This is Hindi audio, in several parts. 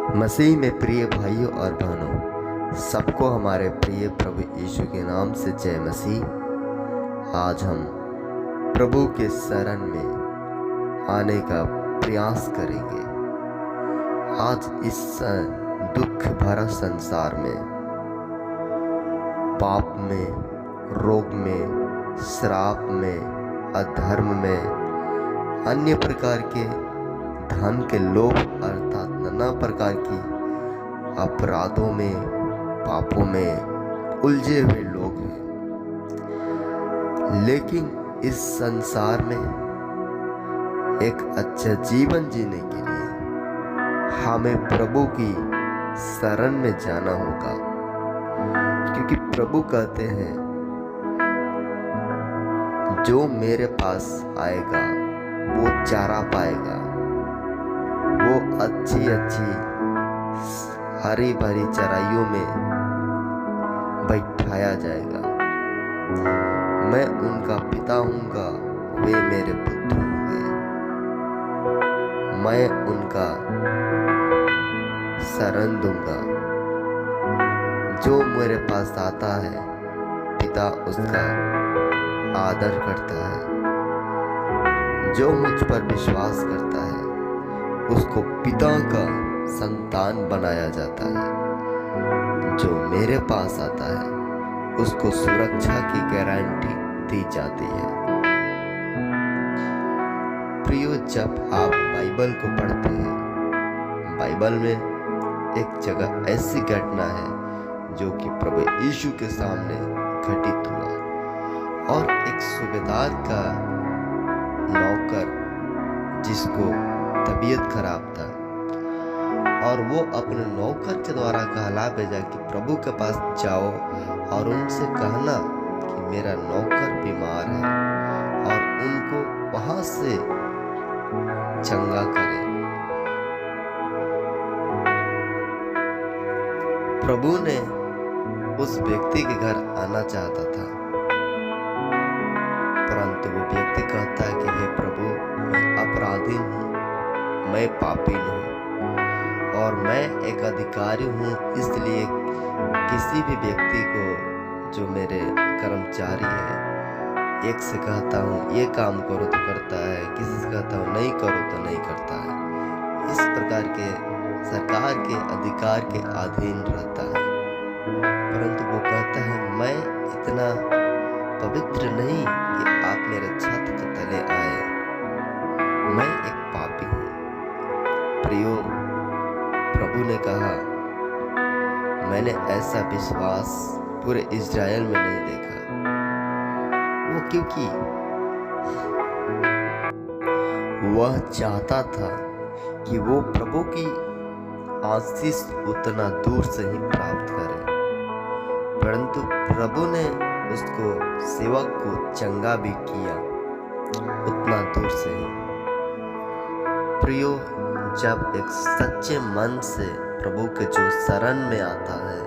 मसीह में प्रिय भाइयों और बहनों, सबको हमारे प्रिय प्रभु यीशु के नाम से जय मसीह। आज हम प्रभु के शरण में आने का प्रयास करेंगे। आज इस दुख भरा संसार में, पाप में, रोग में, श्राप में, अधर्म में, अन्य प्रकार के धन के लोभ अर्थात नाना प्रकार की अपराधों में, पापों में उलझे हुए लोग हैं। लेकिन इस संसार में एक अच्छा जीवन जीने के लिए हमें प्रभु की शरण में जाना होगा, क्योंकि प्रभु कहते हैं जो मेरे पास आएगा वो चारा पाएगा, वो अच्छी हरी भरी चराइयों में बैठाया जाएगा। मैं उनका पिता हूँगा, वे मेरे पुत्र होंगे। मैं उनका शरण दूंगा। जो मेरे पास आता है, पिता उसका आदर करता है। जो मुझ पर विश्वास करता है उसको पिता का संतान बनाया जाता है। जो मेरे पास आता है उसको सुरक्षा की गारंटी दी जाती है। प्रियो, जब आप बाइबल को पढ़ते हैं, बाइबल में एक जगह ऐसी घटना है जो कि प्रभु यीशु के सामने घटित हुआ। और एक सूबेदार का नौकर, जिसको तबीयत खराब था, और वो अपने नौकर के द्वारा कहला भेजा कि प्रभु के पास जाओ और उनसे कहना कि मेरा नौकर बीमार है और उनको वहां से चंगा करें। प्रभु ने उस व्यक्ति के घर आना चाहता था, परंतु वो व्यक्ति कहता है कि हे प्रभु, मैं अपराधी हूँ, मैं पापी हूँ और मैं एक अधिकारी हूँ। इसलिए किसी भी व्यक्ति को, जो मेरे कर्मचारी है, एक से कहता हूँ ये काम करो तो करता है, किसी से कहता हूँ नहीं करो तो नहीं करता है। इस प्रकार के सरकार के अधिकार के अधीन रहता है। परंतु वो कहता है मैं इतना पवित्र नहीं कि आप मेरे छत के तले आए, मैं एक पापी हूँ। प्रियो, प्रभु ने कहा मैंने ऐसा विश्वास पूरे इज़राइल में नहीं देखा। वो क्योंकि वह चाहता था कि वो प्रभु की आशीष उतना दूर से ही प्राप्त करे, परंतु प्रभु ने उसको, सेवक को चंगा भी किया उतना दूर से ही। प्रियो, जब एक सच्चे मन से प्रभु के जो शरण में आता है,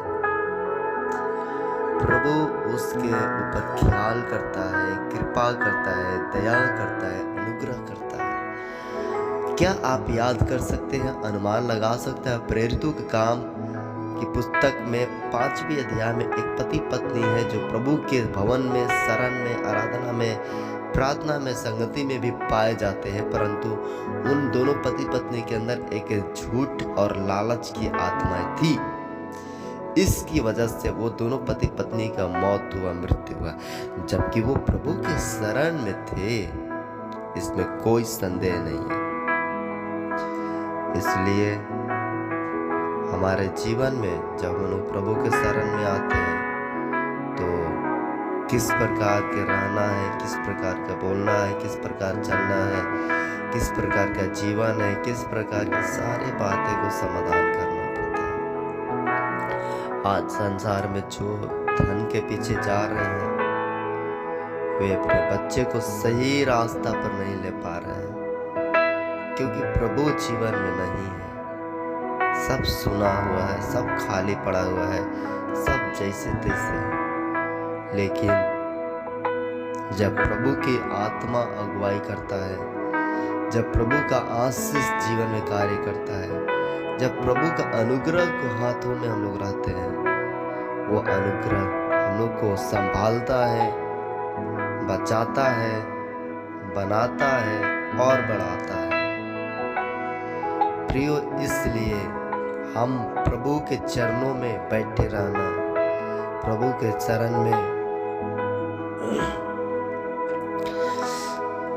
प्रभु उसके ऊपर ख्याल करता है, कृपा करता है, दया करता है, अनुग्रह करता है। क्या आप याद कर सकते हैं, अनुमान लगा सकते हैं, प्रेरितों के काम की पुस्तक में 5वें अध्याय में एक पति पत्नी है जो प्रभु के भवन में, शरण में, आराधना में, प्रार्थना में, संगति में भी पाए जाते हैं, परंतु उन दोनों पति पत्नी के अंदर एक झूठ और लालच की आत्माएं थी। इसकी वजह से वो दोनों पति पत्नी का मौत हुआ, मृत्यु हुआ, जबकि वो प्रभु के शरण में थे। इसमें कोई संदेह नहीं है। इसलिए हमारे जीवन में जब हम लोग प्रभु के शरण में आते हैं तो किस प्रकार के रहना है, किस प्रकार का बोलना है, किस प्रकार चलना है, किस प्रकार का जीवन है, किस प्रकार की सारी बातें को समाधान करना पड़ता है। आज संसार में जो धन के पीछे जा रहे हैं, वे अपने बच्चे को सही रास्ता पर नहीं ले पा रहे हैं, क्योंकि प्रभु जीवन में नहीं है। सब सुना हुआ है, सब खाली पड़ा हुआ है, सब जैसे तैसे है। लेकिन जब प्रभु की आत्मा अगुवाई करता है, जब प्रभु का आशीष जीवन में कार्य करता है, जब प्रभु का अनुग्रह को हाथों में हम लोग रहते हैं, वो अनुग्रह हम लोग को संभालता है, बचाता है, बनाता है और बढ़ाता है। प्रियो, इसलिए हम प्रभु के चरणों में बैठे रहना, प्रभु के चरण में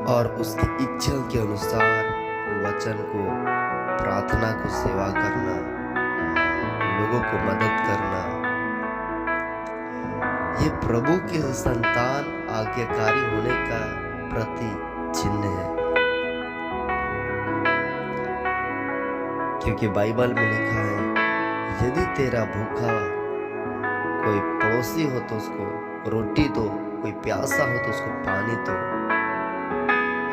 और उसकी इच्छा के अनुसार वचन को, प्रार्थना को सेवा करना, लोगों को मदद करना, ये प्रभु के संतान आज्ञाकारी होने का प्रति चिन्ह है। क्योंकि बाइबल में लिखा है, यदि तेरा भूखा कोई पड़ोसी हो तो उसको रोटी दो, कोई प्यासा हो तो उसको पानी दो।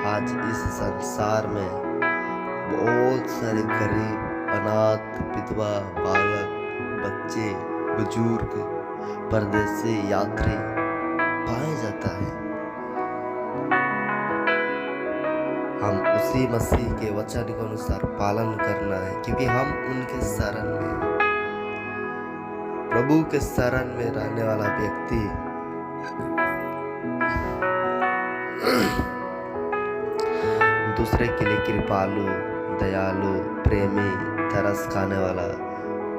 आज इस संसार में बहुत सारे गरीब, अनाथ, विधवा, बालक, बच्चे, बुजुर्ग, परदेसी, यात्री पाया जाता है। हम उसी मसीह के वचन के अनुसार पालन करना है, क्योंकि हम उनके शरण में, प्रभु के शरण में रहने वाला व्यक्ति दूसरे के लिए कृपालु, दयालु, प्रेमी, तरस खाने वाला,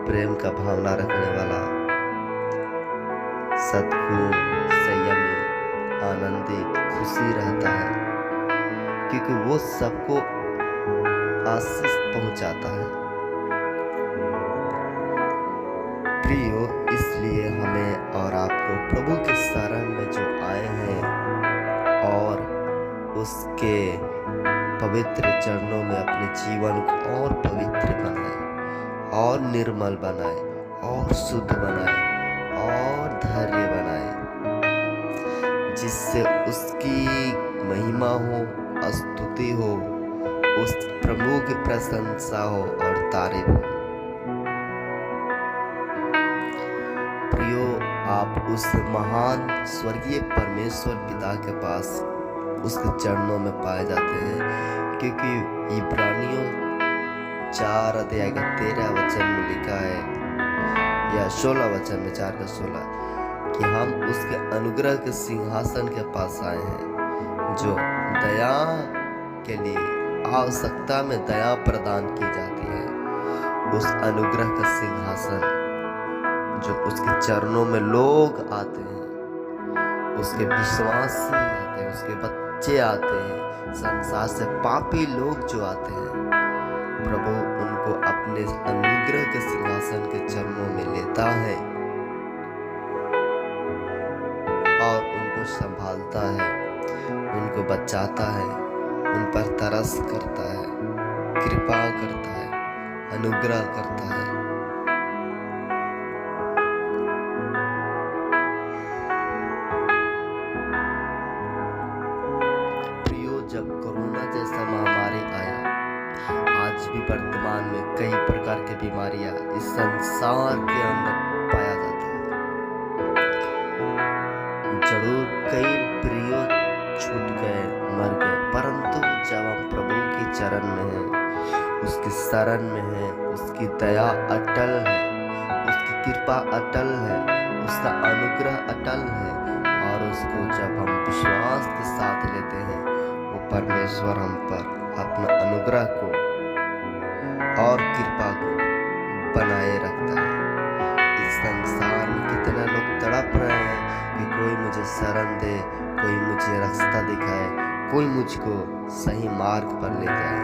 प्रेम का भावना रखने वाला, सद्गुण, संयमी, आनंदित, खुशी रहता है, क्योंकि वो सबको आशीष पहुंचाता है। प्रियो, इसलिए हमें और आपको प्रभु के शरण में जो आए हैं और उसके पवित्र चरणों में अपने जीवन को और पवित्र बनाए और निर्मल बनाए और शुद्ध बनाए और धैर्य बनाए, जिससे उसकी महिमा हो, स्तुति हो, उस प्रभु की प्रशंसा हो और तारीफ हो। प्रियो, आप उस महान स्वर्गीय परमेश्वर पिता के पास उसके चरणों में पाए जाते हैं, क्योंकि इब्रानियों 4 अध्याय का 13 वचन में लिखा है, या 16 वचन में 4 का 16, कि हम उसके अनुग्रह के सिंहासन के पास आए हैं, जो दया के लिए आवश्यकता में दया प्रदान की जाती है। उस अनुग्रह का सिंहासन जो उसके चरणों में लोग आते हैं, उसके विश्वासी आते हैं, उसके बच्चे आते हैं, संसार से पापी लोग जो आते हैं, प्रभु उनको अपने अनुग्रह के सिंहासन के चरणों में लेता है और उनको संभालता है, उनको बचाता है, उन पर तरस करता है, कृपा करता है, अनुग्रह करता है। प्रियो, जब कोरोना जैसा महामारी आया, आज भी वर्तमान में कई प्रकार की बीमारियां इस संसार के अंदर पाया जाता है। जरूर कई प्रियो छूट गए, मर गए, परंतु जब हम प्रभु के चरण में हैं, उसके शरण में हैं, उसकी दया अटल है, उसकी कृपा अटल है, उसका अनुग्रह अटल है, और उसको जब हम विश्वास के साथ लेते हैं, वो परमेश्वर हम पर अपना अनुग्रह को और कृपा को बनाए रखता है। इस संसार में कितने लोग तड़प रहे हैं कि कोई मुझे शरण दे, कोई मुझे रास्ता दिखाए, कोई मुझको सही मार्ग पर ले जाए,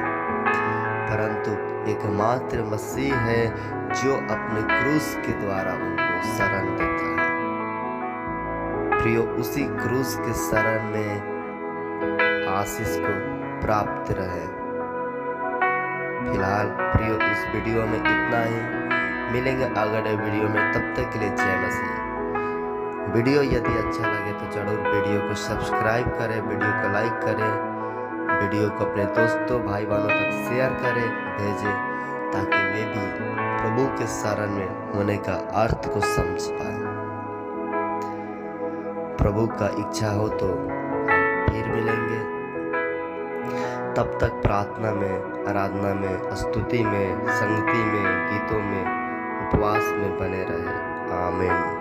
परंतु एकमात्र मसीह है जो अपने क्रूस के द्वारा उनको शरण देता है। प्रियो, उसी क्रूस के शरण में आशीष को प्राप्त रहे। फिलहाल प्रियो, इस वीडियो में इतना ही। मिलेंगे अगले वीडियो में, तब तक के लिए जय मसीह। वीडियो यदि अच्छा लगे तो जरूर वीडियो को सब्सक्राइब करें, वीडियो को लाइक करें, वीडियो को अपने दोस्तों, भाई बहनों तक शेयर करें, भेजें, ताकि वे भी प्रभु के शरण में होने का अर्थ को समझ पाए। प्रभु का इच्छा हो तो हम फिर मिलेंगे। तब तक प्रार्थना में, आराधना में, स्तुति में, संगति में, गीतों में, उपवास में बने रहे। आमीन।